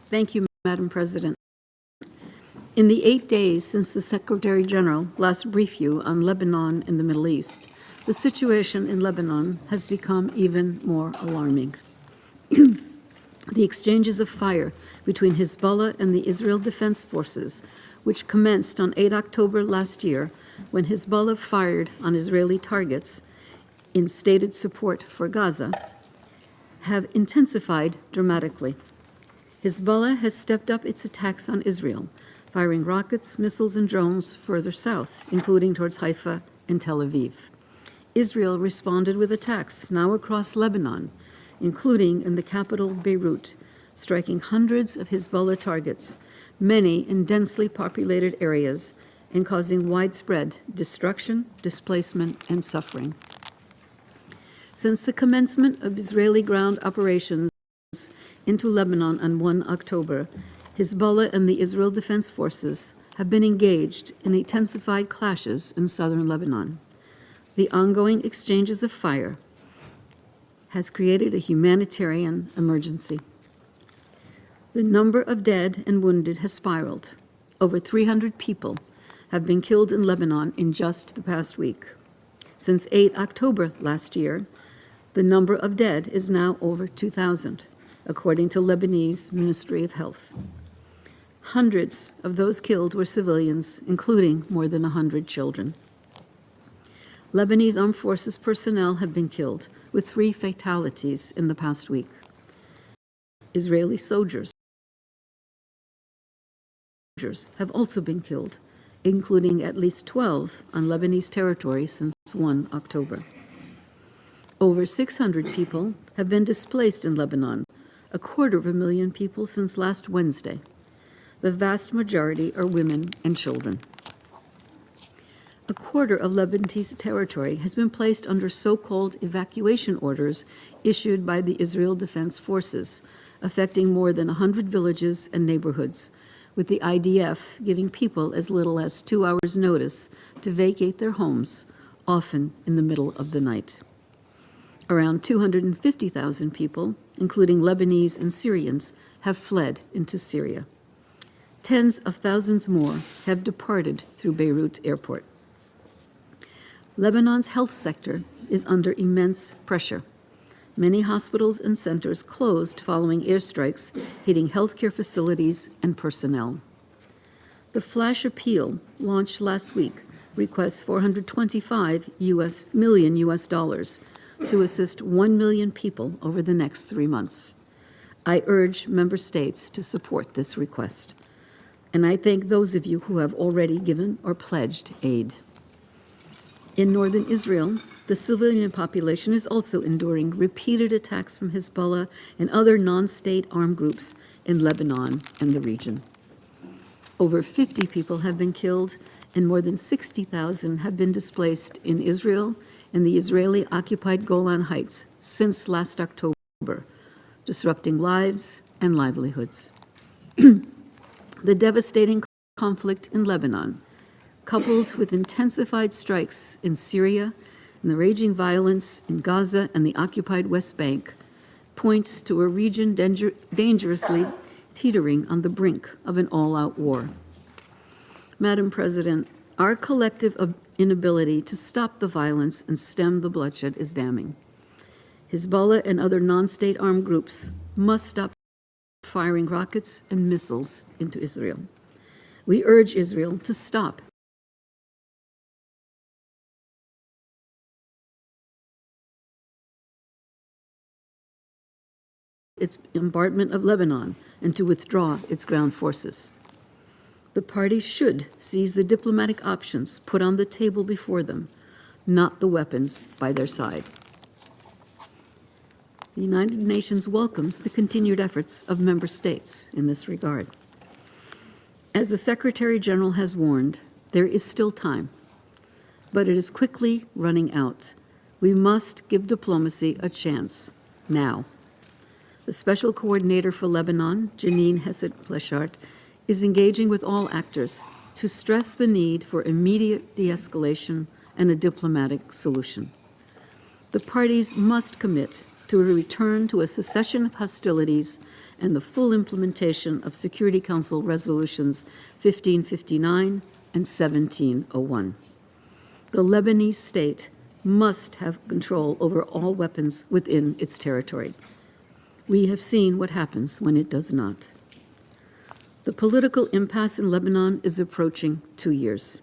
Thank you, Madam President. In the 8 days since the Secretary General last briefed you on Lebanon and the Middle East, the situation in Lebanon has become even more alarming. The exchanges of fire between Hezbollah and the Israel Defense Forces, which commenced on 8 October last year when Hezbollah fired on Israeli targets in stated support for Gaza, have intensified dramatically. Hezbollah has stepped up its attacks on Israel, firing rockets, missiles, and drones further south, including towards Haifa and Tel Aviv. Israel responded with attacks now across Lebanon, including in the capital Beirut, striking hundreds of Hezbollah targets, many in densely populated areas, and causing widespread destruction, displacement, and suffering. Since the commencement of Israeli ground operations into Lebanon on 1 October, Hezbollah and the Israel Defense Forces have been engaged in intensified clashes in southern Lebanon. The ongoing exchanges of fire has created a humanitarian emergency. The number of dead and wounded has spiraled. Over 300 people have been killed in Lebanon in just the past week. Since 8 October last year, the number of dead is now over 2,000, according to Lebanese Ministry of Health. Hundreds of those killed were civilians, including more than 100 children. Lebanese Armed Forces personnel have been killed, with 3 fatalities in the past week. Israeli soldiers have also been killed, including at least 12 on Lebanese territory since 1 October. Over 600 people have been displaced in Lebanon, 250,000 people since last Wednesday. The vast majority are women and children. A quarter of Lebanese territory has been placed under so-called evacuation orders issued by the Israel Defense Forces, affecting more than 100 villages and neighborhoods, with the IDF giving people as little as 2 hours' notice to vacate their homes, often in the middle of the night. Around 250,000 people, including Lebanese and Syrians, have fled into Syria. Tens of thousands more have departed through Beirut airport. Lebanon's health sector is under immense pressure. Many hospitals and centers closed following airstrikes hitting healthcare facilities and personnel. The flash appeal, launched last week, requests $425 million to assist 1 million people over the next 3 months. I urge member states to support this request. And I thank those of you who have already given or pledged aid. In northern Israel, the civilian population is also enduring repeated attacks from Hezbollah and other non-state armed groups in Lebanon and the region. Over 50 people have been killed and more than 60,000 have been displaced in Israel and the Israeli-occupied Golan Heights since last October, disrupting lives and livelihoods. The devastating conflict in Lebanon, coupled with intensified strikes in Syria and the raging violence in Gaza and the occupied West Bank, points to a region dangerously teetering on the brink of an all-out war. Madam President, our collective inability to stop the violence and stem the bloodshed is damning. Hezbollah and other non-state armed groups must stop firing rockets and missiles into Israel. We urge Israel to stop its bombardment of Lebanon and to withdraw its ground forces. The parties should seize the diplomatic options put on the table before them, not the weapons by their side. The United Nations welcomes the continued efforts of member states in this regard. As the Secretary General has warned, there is still time, but it is quickly running out. We must give diplomacy a chance now. The Special Coordinator for Lebanon, Janine Hesed-Pleshart, is engaging with all actors to stress the need for immediate de-escalation and a diplomatic solution. The parties must commit to a return to a cessation of hostilities and the full implementation of Security Council Resolutions 1559 and 1701. The Lebanese state must have control over all weapons within its territory. We have seen what happens when it does not. The political impasse in Lebanon is approaching 2 years.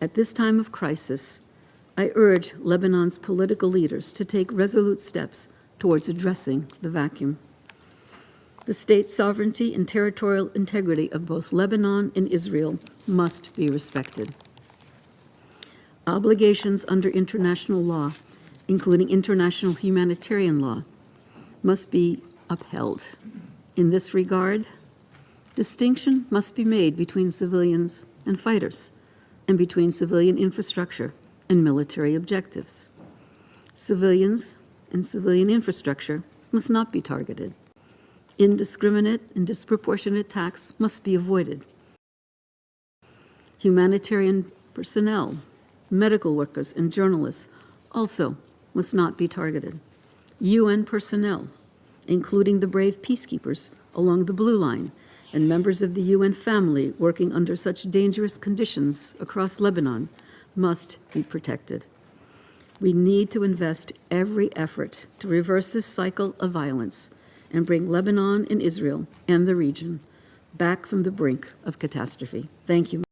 At this time of crisis, I urge Lebanon's political leaders to take resolute steps towards addressing the vacuum. The state sovereignty and territorial integrity of both Lebanon and Israel must be respected. Obligations under international law, including international humanitarian law, must be upheld. In this regard, distinction must be made between civilians and fighters, and between civilian infrastructure and military objectives. Civilians and civilian infrastructure must not be targeted. Indiscriminate and disproportionate attacks must be avoided. Humanitarian personnel, medical workers, and journalists also must not be targeted. UN personnel, including the brave peacekeepers along the Blue Line and members of the UN family working under such dangerous conditions across Lebanon, must be protected. We need to invest every effort to reverse this cycle of violence and bring Lebanon and Israel and the region back from the brink of catastrophe. Thank you.